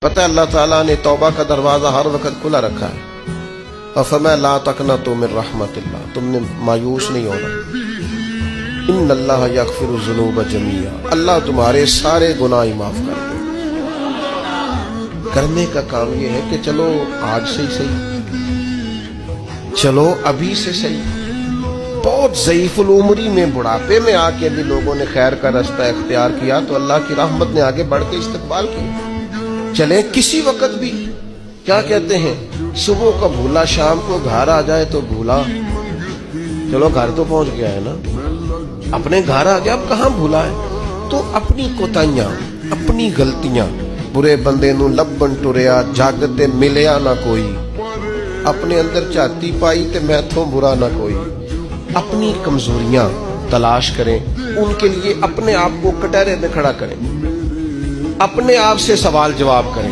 پتہ اللہ تعالیٰ نے توبہ کا دروازہ ہر وقت کھلا رکھا ہے، اور فرمایا لا تقنطوا من رحمت اللہ، تم نے مایوس نہیں ہونا، ان اللہ یغفر الذنوب جميعا، اللہ تمہارے سارے گناہ معاف کر دے۔ کرنے کا کام یہ ہے کہ چلو آج سے ہی صحیح، چلو ابھی سے صحیح۔ بہت ضعیف العمری میں بڑھاپے میں آ کے بھی لوگوں نے خیر کا رستہ اختیار کیا تو اللہ کی رحمت نے آگے بڑھ کے استقبال کیا۔ چلیں کسی وقت بھی، کیا کہتے ہیں، صبح کا بھولا شام کو گھر آ جائے تو بھولا، چلو گھر تو پہنچ گیا ہے نا، اپنے گھر آ گیا، اب کہاں بھولا ہے؟ تو اپنی کوتاہیاں، اپنی غلطیاں، برے بندے نو لبن ٹریا جگ تے ملیا نہ کوئی، اپنے اندر چاتی پائی تے میتھوں برا نہ کوئی۔ اپنی کمزوریاں تلاش کریں، ان کے لیے اپنے آپ کو کٹہرے میں کھڑا کریں، اپنے آپ سے سوال جواب کریں۔